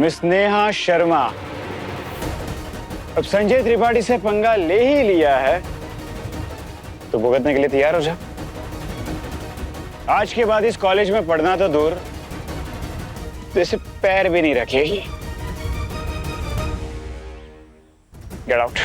Miss Neha Sharma, अब संजय त्रिपाठी से पंगा ले ही लिया है तो भुगतने के लिए तैयार हो जा। आज के बाद इस कॉलेज में पढ़ना तो दूर, तो इसे पैर भी नहीं रखेगी। Get out.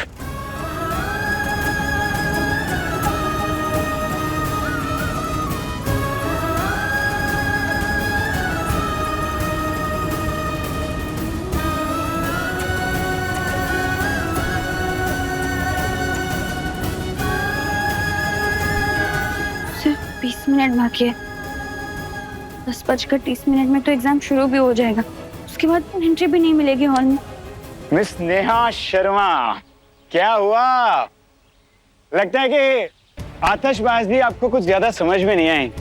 सिर्फ 20 मिनट बाकी है। 10:30 में तो एग्जाम शुरू भी हो जाएगा। उसके बाद एंट्री भी नहीं मिलेगी हॉल में। मिस नेहा शर्मा, क्या हुआ? लगता है कि आतिशबाजी आपको कुछ ज्यादा समझ में नहीं आई।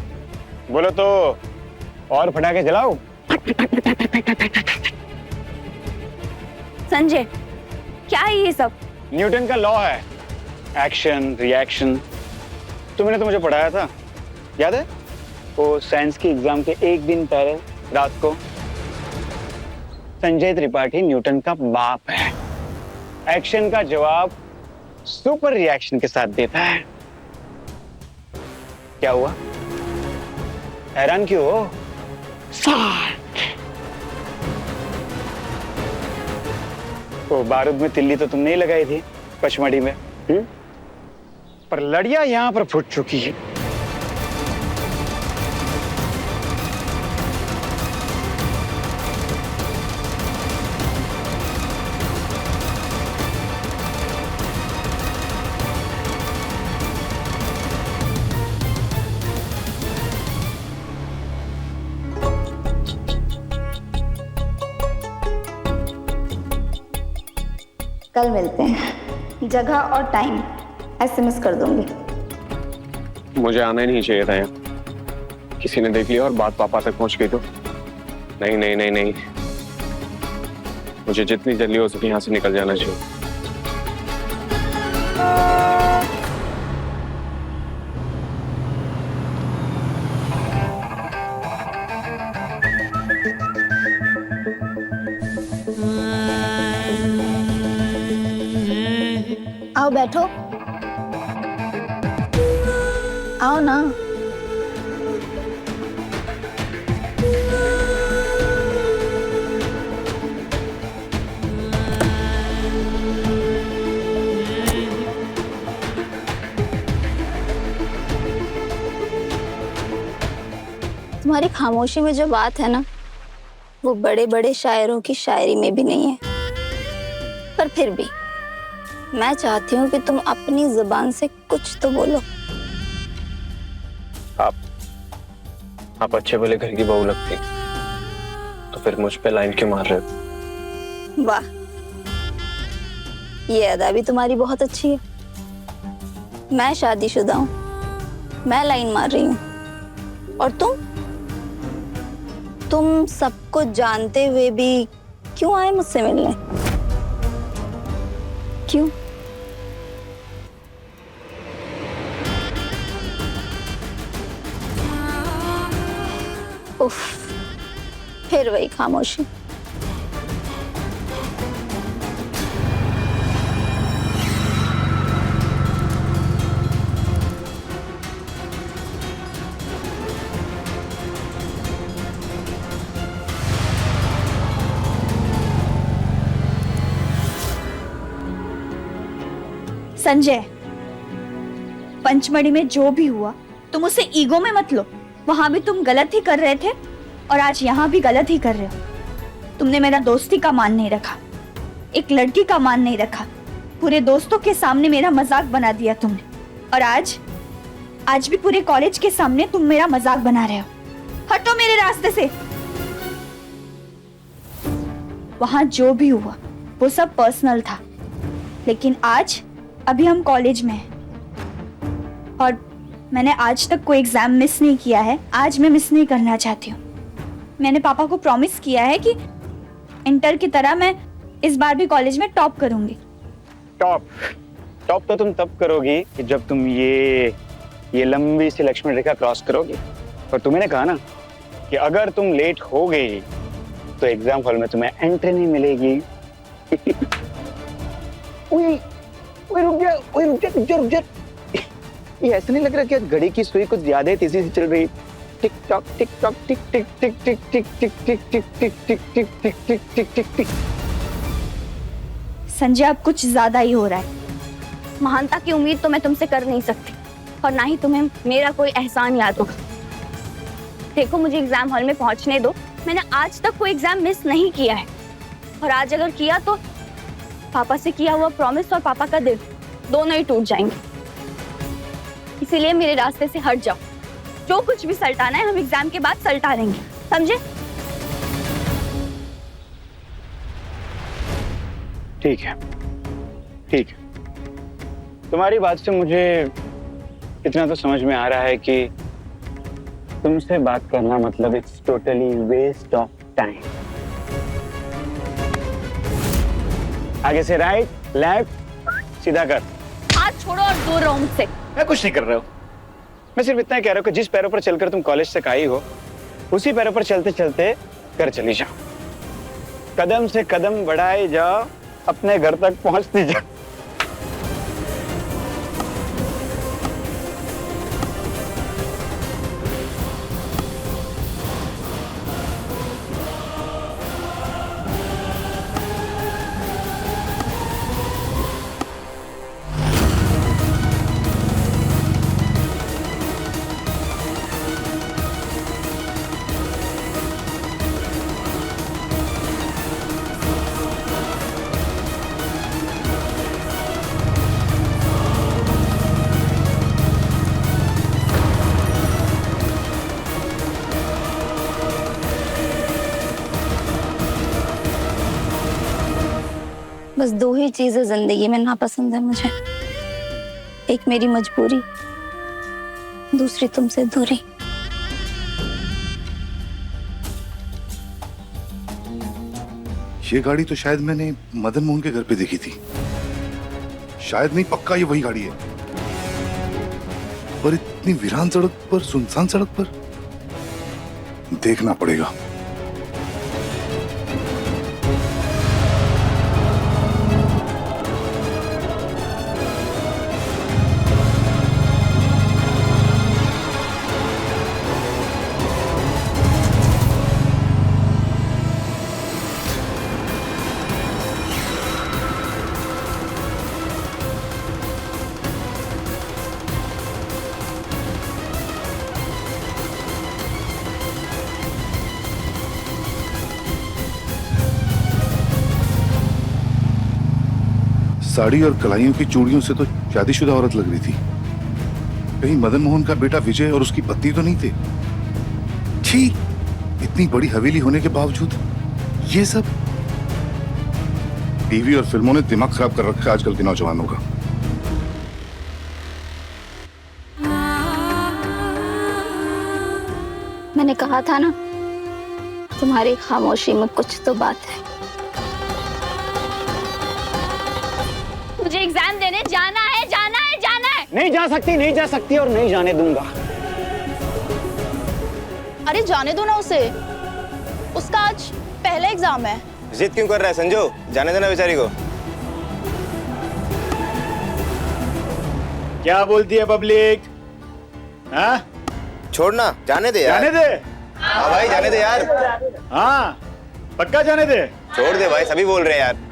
बोलो तो और पटाखे जलाओ। संजय, क्या है ये सब? न्यूटन का लॉ है, एक्शन रिएक्शन। तुमने तो मुझे पढ़ाया था, याद है? वो साइंस की एग्जाम के एक दिन पहले रात को। संजय त्रिपाठी न्यूटन का बाप है। एक्शन का जवाब सुपर रिएक्शन के साथ देता है। क्या हुआ? हैरान क्यों हो? वो बारूद में तिल्ली तो तुमने ही लगाई थी पचमढ़ी में, पर लड़ियां यहां पर फूट चुकी है। कल मिलते हैं, जगह और टाइम SMS कर दूंगी। मुझे आना ही नहीं चाहिए था यहाँ। किसी ने देख लिया और बात पापा तक पहुंच गई तो नहीं नहीं नहीं नहीं, मुझे जितनी जल्दी हो सके यहाँ से निकल जाना चाहिए। आओ बैठो, आओ ना। तुम्हारी खामोशी में जो बात है ना, वो बड़े बड़े शायरों की शायरी में भी नहीं है। पर फिर भी मैं चाहती हूँ कि तुम अपनी जुबान से कुछ तो बोलो। आप अच्छे भले घर की बहू लगती, तो फिर मुझ पे लाइन क्यों मार रहे हो? वाह, ये अदा भी तुम्हारी बहुत अच्छी है। मैं शादीशुदा हूँ, मैं लाइन मार रही हूँ, और तुम सब कुछ जानते हुए भी क्यों आए मुझसे मिलने? क्यों? उफ, फिर वही खामोशी। संजय, पंचमढ़ी में जो भी हुआ तुम उसे ईगो में मत लो। वहां भी तुम गलत ही कर रहे थे और आज यहाँ भी गलत ही कर रहे हो। तुमने मेरा दोस्ती का मान नहीं रखा, एक लड़की का मान नहीं रखा, पूरे दोस्तों के सामने मेरा मजाक बना दिया तुमने, और आज भी पूरे कॉलेज के सामने तुम मेरा मजाक बना रहे हो। हटो मेरे रास्ते से। वहां जो भी हुआ वो सब पर्सनल था, लेकिन अभी हम कॉलेज में हैं और मैंने आज तक कोई एग्जाम मिस नहीं किया है। आज मैं मिस नहीं करना चाहती हूँ। मैंने पापा को प्रॉमिस किया है कि इंटर की तरह मैं इस बार भी कॉलेज में टॉप करूंगी। टॉप तो तुम तब करोगी कि जब तुम ये लंबी सी लक्ष्मण रेखा क्रॉस करोगी। और तुम्हें कहा ना कि अगर तुम लेट हो गई तो एग्जाम हॉल में तुम्हें एंट्री नहीं मिलेगी। ओए ओए रुक जा, ओए रुक जा रुक जा रुक जा। ये ऐसा नहीं लग रहा कि आज घड़ी की सुई कुछ ज्यादा तेजी से चल रही? Tick tock tick tock tick tick tick tick tick tick tick tick tick tick tick tick tick tick tick tick. Sanjay अब कुछ ज्यादा ही हो रहा है। महानता की उम्मीद तो मैं तुमसे कर नहीं सकती और ना ही तुम्हें मेरा कोई एहसान याद होगा। देखो मुझे एग्जाम हॉल में पहुंचने दो। मैंने आज तक कोई एग्जाम मिस नहीं किया है और आज अगर किया तो पापा से किया हुआ प्रॉमिस और पापा का दिल दोनों ही टूट जाएंगे। इसीलिए मेरे रास्ते से हट जाओ। जो कुछ भी सल्टाना है हम एग्जाम के बाद सल्टा लेंगे, समझे? ठीक है, ठीक है। तुम्हारी बात से मुझे इतना तो समझ में आ रहा है कि तुमसे बात करना मतलब it's totally waste of time. आगे से राइट लेफ्ट सीधा कर। हाथ छोड़ो और दूर रहो मुझसे। मैं कुछ नहीं कर रहा हूँ। मैं सिर्फ इतना कह रहा हूँ कि जिस पैरों पर चलकर तुम कॉलेज तक आई हो उसी पैरों पर चलते चलते घर चली जाओ। कदम से कदम बढ़ाए जाओ, अपने घर तक पहुंचती जाओ। बस दो ही चीजें जिंदगी में नापसंद है मुझे। एक मेरी मजबूरी, दूसरी तुमसे दूरी। ये गाड़ी तो शायद मैंने मदन मोहन के घर पे देखी थी। शायद नहीं, पक्का ये वही गाड़ी है। पर इतनी वीरान सड़क पर, सुनसान सड़क पर, देखना पड़ेगा। साड़ी और कलाइयों की चूड़ियों से तो शादीशुदा औरत लग रही थी। कहीं मदन मोहन का बेटा विजय और उसकी पत्नी तो नहीं थे? छी, इतनी बड़ी हवेली होने के बावजूद ये सब। टीवी और फिल्मों ने दिमाग खराब कर रखा है आजकल के नौजवानों का। मैंने कहा था ना, तुम्हारी खामोशी में कुछ तो बात है। मुझे एग्जाम देने जाना है, जाना है, जाना है। नहीं जा सकती, नहीं जा सकती और नहीं जाने दूंगा। अरे जाने दो ना उसे, उसका आज पहला एग्जाम है। जिद क्यों कर रहा है संजू? जाने देना बेचारी को। क्या बोलती है पब्लिक? हाँ? छोड़ना, जाने दे यार। जाने दे। हाँ भाई जाने दे यार। हाँ पक्का जाने दे। छोड़ दे भाई, सभी बोल रहे हैं यार।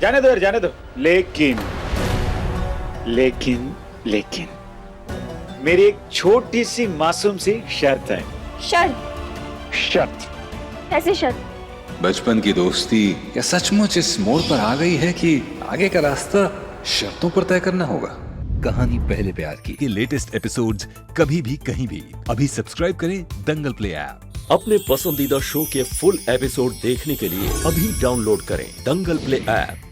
जाने दो यार, जाने दो। लेकिन लेकिन लेकिन मेरी एक छोटी सी मासूम सी शर्त है। शर्त? शर्त? कैसी शर्त? बचपन की दोस्ती क्या सचमुच इस मोड़ पर आ गई है कि आगे का रास्ता शर्तों पर तय करना होगा? कहानी पहले प्यार की लेटेस्ट एपिसोड्स कभी भी कहीं भी अभी सब्सक्राइब करें दंगल प्ले ऐप। अपने पसंदीदा शो के फुल एपिसोड देखने के लिए अभी डाउनलोड करें दंगल प्ले ऐप।